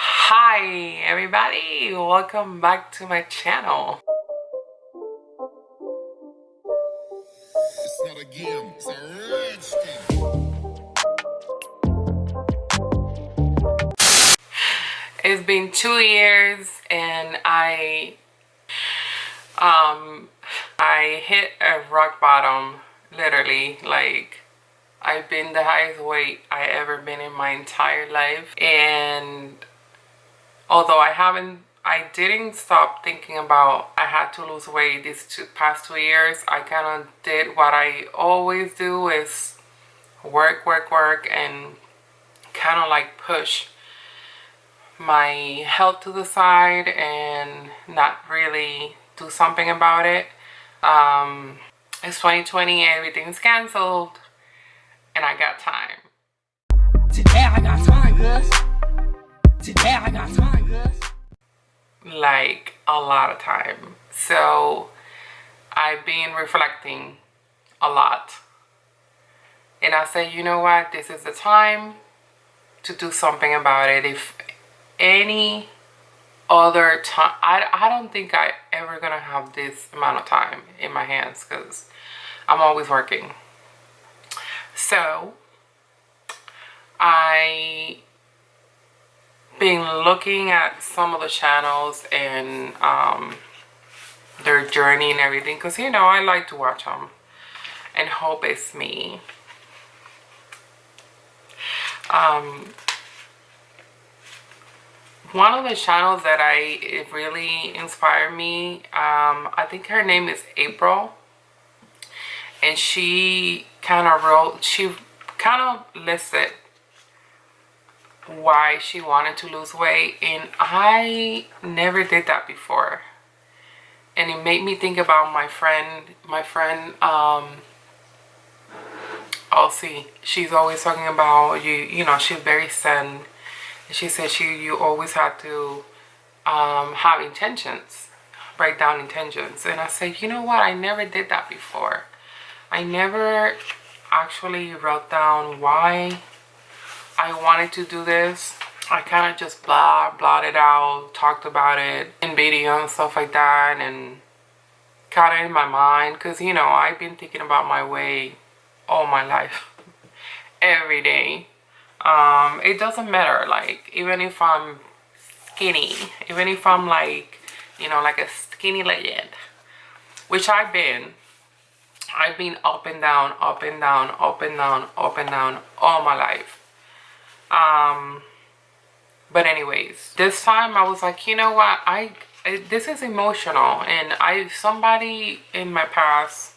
Hi everybody, welcome back to my channel. It's not a game, it's a rich thing. It's been 2 years and I hit a rock bottom, literally. Like, I've been the highest weight I ever been in my entire life, and although I didn't stop thinking about I had to lose weight these past 2 years. I kind of did what I always do, is work, and kind of like push my health to the side and not really do something about it. It's 2020, everything's canceled, and I got time. Today I got time, cuz. Today I got time, cuz. Like, a lot of time. So I've been reflecting a lot, and I said, you know what, this is the time to do something about it. If any other time, I don't think I ever gonna have this amount of time in my hands, because I'm always working. So I been looking at some of the channels and their journey and everything, because I like to watch them and hope it's me. One of the channels that it really inspired me, I think her name is April, and she kind of listed why she wanted to lose weight, and I never did that before. And it made me think about my friend Elsie. She's always talking about she's very zen. She said you always have to have intentions, write down intentions. And I said, you know what, I never did that before. I never actually wrote down why I wanted to do this. I kind of just blot it out, talked about it in video and stuff like that, and kind of in my mind, because I've been thinking about my weight all my life, every day. It doesn't matter, like, even if I'm skinny, even if I'm like a skinny legend, which I've been up and down, up and down, up and down, up and down all my life. But anyways, this time I was like, you know what, this is emotional, and somebody in my past,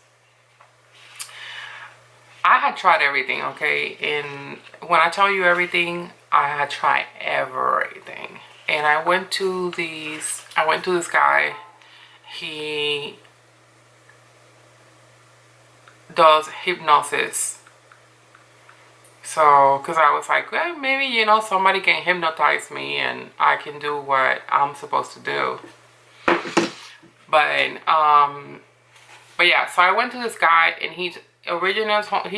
I had tried everything, okay? And when I tell you everything, I had tried everything. And I went to this guy. He does hypnosis. So, because I was like, well, maybe, somebody can hypnotize me and I can do what I'm supposed to do. But yeah, so I went to this guy, and he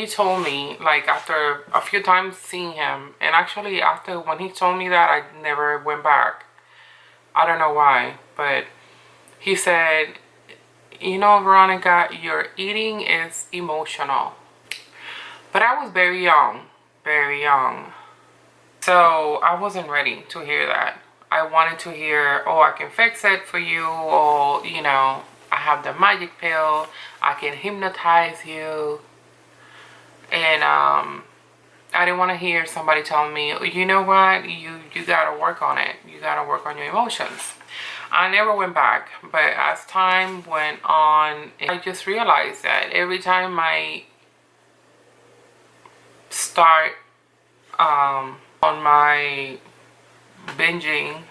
told me, like, after a few times seeing him, and actually after when he told me that, I never went back. I don't know why, but he said, Veronica, your eating is emotional. But I was very young, very young. So I wasn't ready to hear that. I wanted to hear, oh, I can fix it for you, or, I have the magic pill, I can hypnotize you. And I didn't want to hear somebody tell me, you know what, you gotta work on it, you gotta work on your emotions. I never went back, but as time went on, I just realized that every time I start on my binging,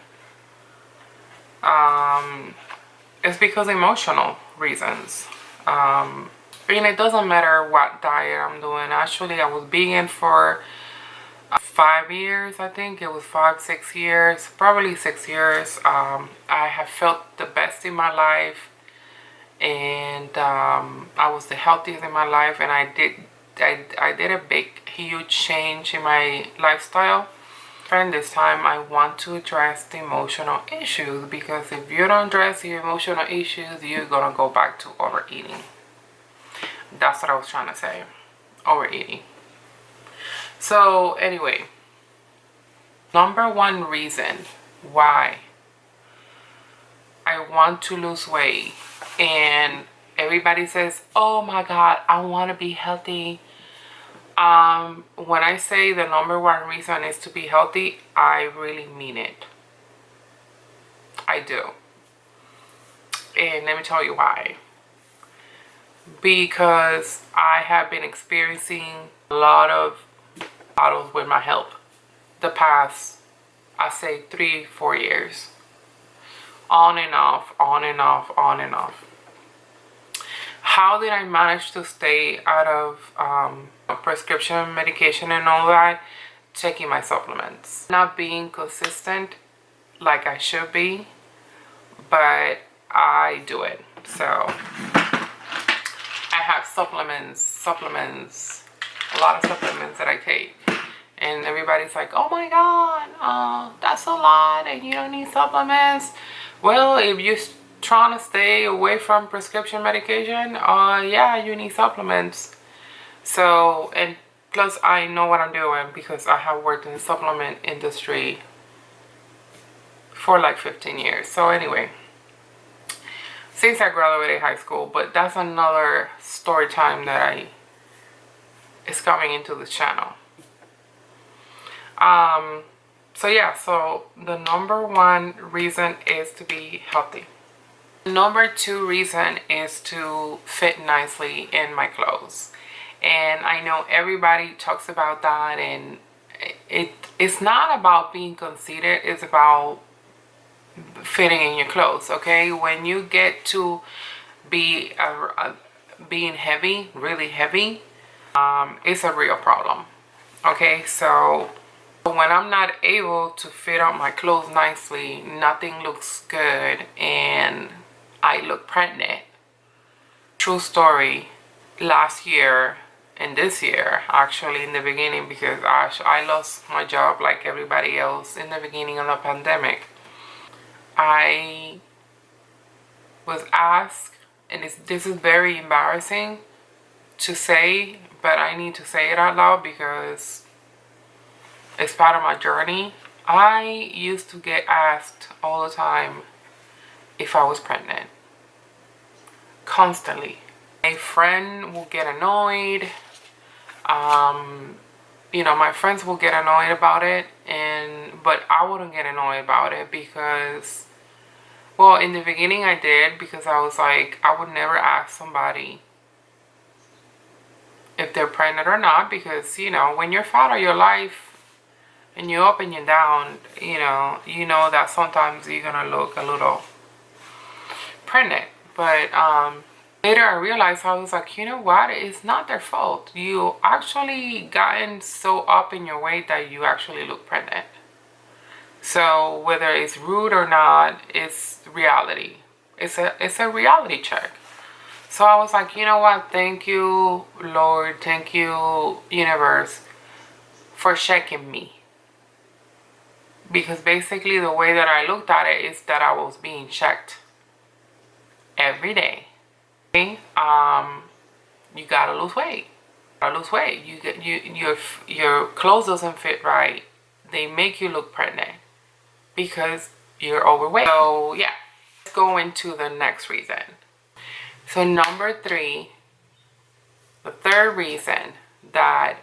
it's because emotional reasons. And it doesn't matter what diet I'm doing. Actually, I was vegan for 5 years. I think it was 5-6 years, probably 6 years. I have felt the best in my life, and I was the healthiest in my life, and I did a big, huge change in my lifestyle. And this time I want to address the emotional issues, because if you don't address the emotional issues, you're gonna go back to overeating. That's what I was trying to say. Overeating. So anyway, number one reason why I want to lose weight, and everybody says, oh my God, I want to be healthy. When I say the number one reason is to be healthy, I really mean it. I do. And let me tell you why. Because I have been experiencing a lot of battles with my health the past, I say 3-4 years. On and off, on and off, on and off. How did I manage to stay out of prescription medication and all that? Taking my supplements. Not being consistent like I should be, but I do it. So I have supplements, a lot of supplements that I take. And everybody's like, oh my God, that's a lot and you don't need supplements. Well, if you're trying to stay away from prescription medication, yeah, you need supplements. So, and plus I know what I'm doing because I have worked in the supplement industry for like 15 years. So anyway, since I graduated high school, but that's another story time that is coming into this channel. So yeah, so the number one reason is to be healthy. Number two reason is to fit nicely in my clothes. And I know everybody talks about that, and it's not about being conceited, it's about fitting in your clothes, okay? When you get to be being heavy, really heavy, it's a real problem, okay? So when I'm not able to fit on my clothes nicely, nothing looks good, and I look pregnant. True story, last year and this year, actually in the beginning, because I lost my job like everybody else in the beginning of the pandemic. I was asked, and this is very embarrassing to say, but I need to say it out loud because it's part of my journey. I used to get asked all the time if I was pregnant. Constantly. A friend will get annoyed. You know, my friends will get annoyed about it, but I wouldn't get annoyed about it because, well, in the beginning I did, because I was like, I would never ask somebody if they're pregnant or not, because, you know, when you're fat all your life and you're up and you're down, you know that sometimes you're gonna look a little pregnant. But later I realized, I was like, you know what, it's not their fault. You actually gotten so up in your weight that you actually look pregnant. So whether it's rude or not, it's reality. It's a reality check. So I was like, you know what, thank you Lord, thank you universe for checking me. Because basically the way that I looked at it is that I was being checked every day. Okay? You gotta lose weight. Your clothes doesn't fit right. They make you look pregnant because you're overweight. So yeah, let's go into the next reason. So number three, the third reason that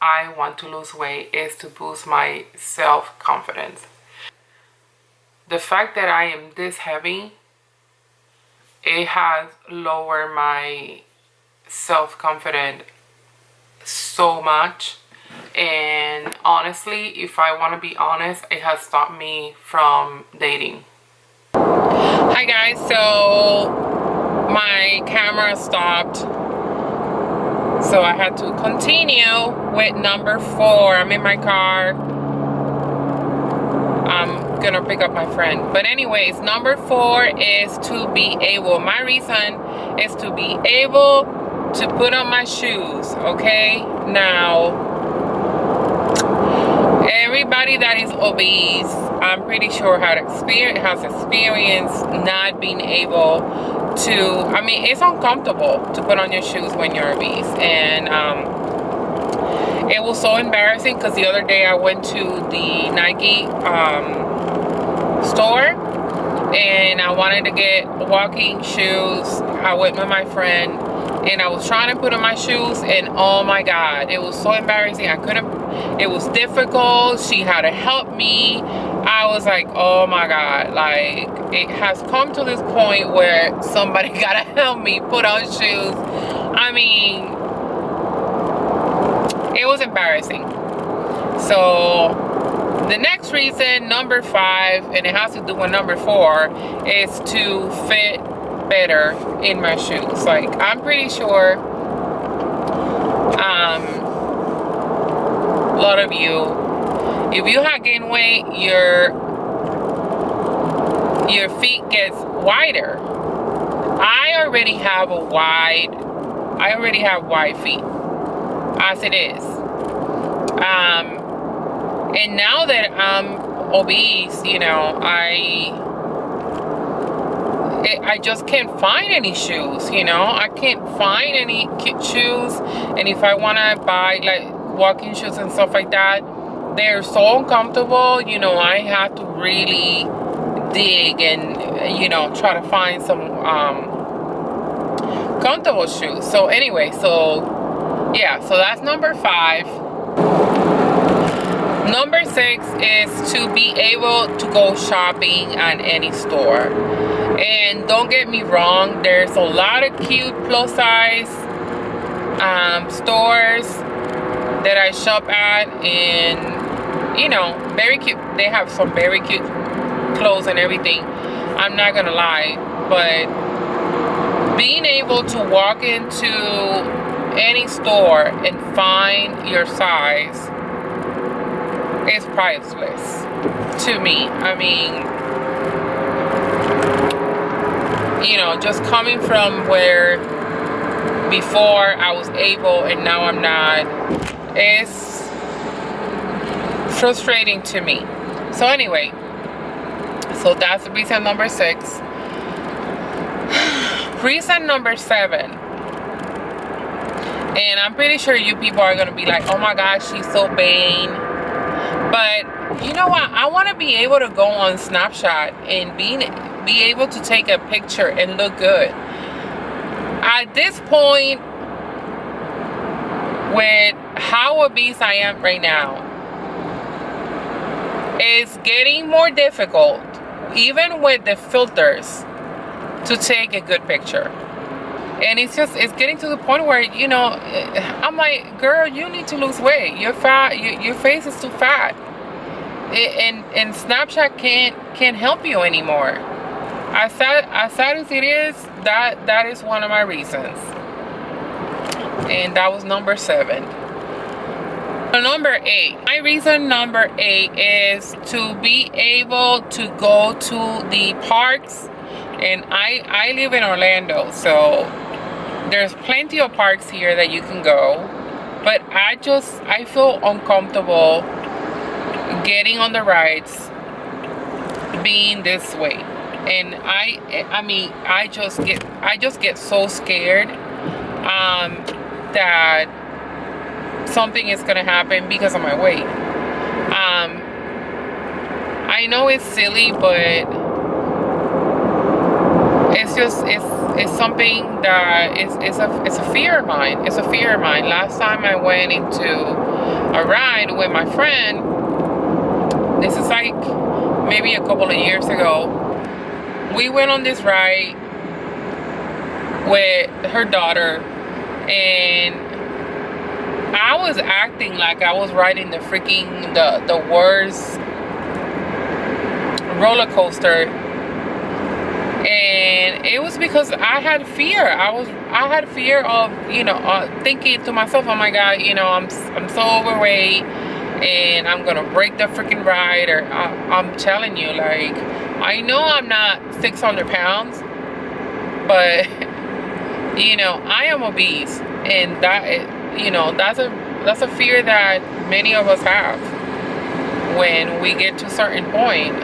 I want to lose weight is to boost my self-confidence. The fact that I am this heavy, it has lowered my self-confidence so much. And honestly, if I want to be honest, it has stopped me from dating. Hi guys, so my camera stopped, so I had to continue with number 4. I'm in my car. I'm gonna pick up my friend, but anyways, number 4 is to be able, my reason is to be able to put on my shoes. Okay, now Everybody that is obese, I'm pretty sure has experience not being able to, I mean, it's uncomfortable to put on your shoes when you're obese. And it was so embarrassing because the other day I went to the Nike store and I wanted to get walking shoes. I went with my friend and I was trying to put on my shoes, and oh my god, it was so embarrassing. I couldn't, it was difficult. She had to help me. I was like, oh my god, like, it has come to this point where somebody gotta help me put on shoes. I mean, it was embarrassing. So the next reason, number 5, and it has to do with number 4, is to fit better in my shoes. Like, I'm pretty sure a lot of you, if you have gained weight, your feet gets wider. I already have wide feet as it is. And now that I'm obese, you know, I just can't find any shoes, you know. I can't find any cute shoes. And if I want to buy like walking shoes and stuff like that, they're so uncomfortable, you know. I have to really dig and, you know, try to find some comfortable shoes. So anyway, so yeah, so that's number 5. Number 6 is to be able to go shopping at any store. And don't get me wrong, there's a lot of cute plus size stores that I shop at, and you know, very cute. They have some very cute clothes and everything, I'm not gonna lie. But being able to walk into any store and find your size is priceless to me. I mean, you know, just coming from where before I was able and now I'm not, is frustrating to me. So anyway, so that's reason number 6. Reason number 7, and I'm pretty sure you people are gonna be like, oh my gosh, she's so vain. But you know what? I want to be able to go on Snapchat and be able to take a picture and look good. At this point, with how obese I am right now, it's getting more difficult, even with the filters, to take a good picture. And it's getting to the point where, you know, I'm like, girl, you need to lose weight. You're fat. Your face is too fat. And Snapchat can't help you anymore. As sad as it is, that is one of my reasons. And that was number 7. Number 8. My reason number 8 is to be able to go to the parks. And I live in Orlando, so there's plenty of parks here that you can go, but I feel uncomfortable getting on the rides being this way. And I mean, I just get so scared that something is gonna happen because of my weight. I know it's silly, but it's something that it's a fear of mine. It's a fear of mine. Last time I went into a ride with my friend, this is like maybe a couple of years ago, we went on this ride with her daughter, and I was acting like I was riding the worst roller coaster. And it was because I had fear. I had fear of, you know, thinking to myself, oh my god, you know, I'm so overweight and I'm gonna break the freaking ride. Or I'm telling you, like, I know I'm not 600 pounds, but you know, I am obese, and that, you know, that's a fear that many of us have. when we get to a certain point,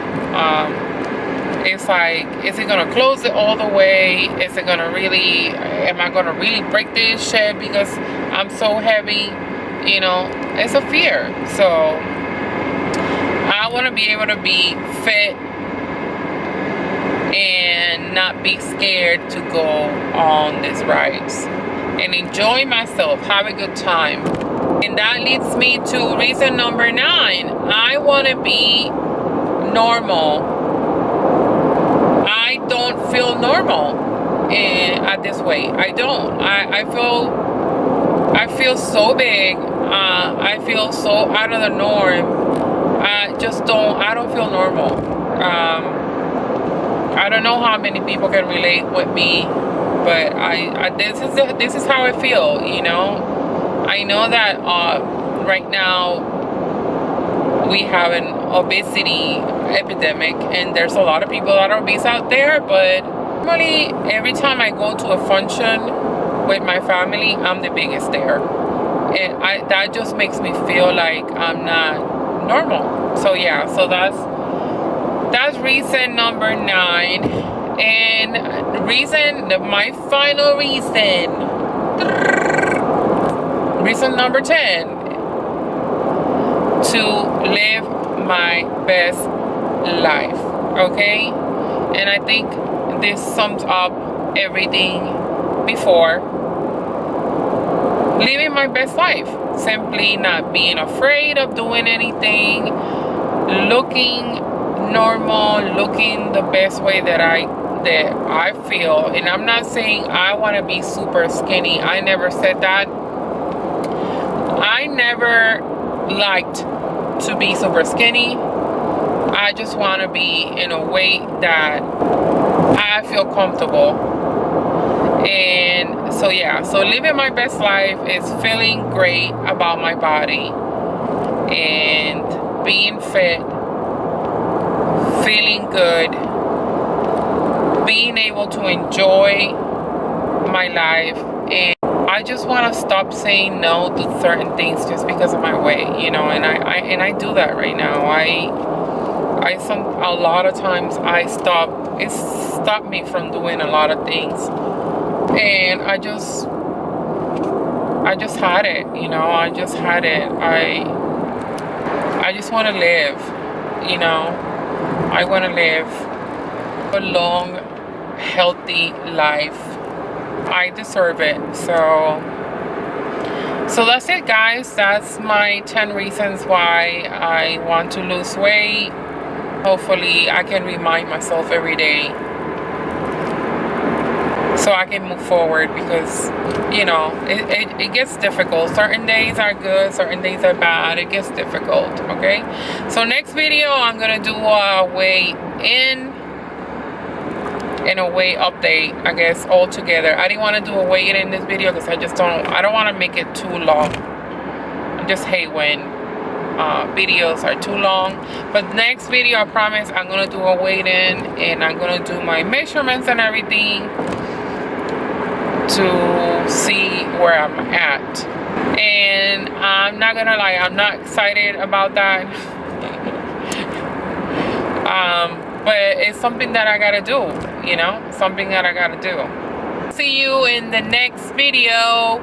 it's like, is it gonna close it all the way? Is it gonna really, am I gonna really break this shit because I'm so heavy? You know, it's a fear. So I want to be able to be fit and not be scared to go on these rides and enjoy myself, have a good time. And that leads me to reason number 9. I want to be normal. I don't feel normal at this weight. I don't. I feel so big. I feel so out of the norm. I don't feel normal. I don't know how many people can relate with me, but this is how I feel, you know. I know that right now we have an obesity epidemic, and there's a lot of people that are obese out there, but normally every time I go to a function with my family, I'm the biggest there, and that just makes me feel like I'm not normal. So yeah, so that's reason number 9. And my final reason number 10, to live my best life. Okay, and I think this sums up everything before. Living my best life, simply not being afraid of doing anything, looking normal, looking the best way that I feel. And I'm not saying I want to be super skinny. I never said that. I never liked to be super skinny. I just want to be in a weight that I feel comfortable. And so yeah, so living my best life is feeling great about my body and being fit, feeling good, being able to enjoy my life. And I just want to stop saying no to certain things just because of my weight, you know. And I do that right now. A lot of times it stopped me from doing a lot of things, and I just had it, you know. I just had it. I just want to live, you know. I want to live a long, healthy life. I deserve it. So that's it, guys. That's my 10 reasons why I want to lose weight. Hopefully I can remind myself every day so I can move forward, because you know it gets difficult. Certain days are good, certain days are bad. It gets difficult. Okay, so next video I'm gonna do a weigh in and a weight update, I guess, all together. I didn't want to do a weigh in this video because I don't want to make it too long. I just hate when videos are too long. But next video, I promise, I'm gonna do a weigh in and I'm gonna do my measurements and everything to see where I'm at. And I'm not gonna lie, I'm not excited about that. But it's something that I gotta do, you know, something that I gotta do. See you in the next video.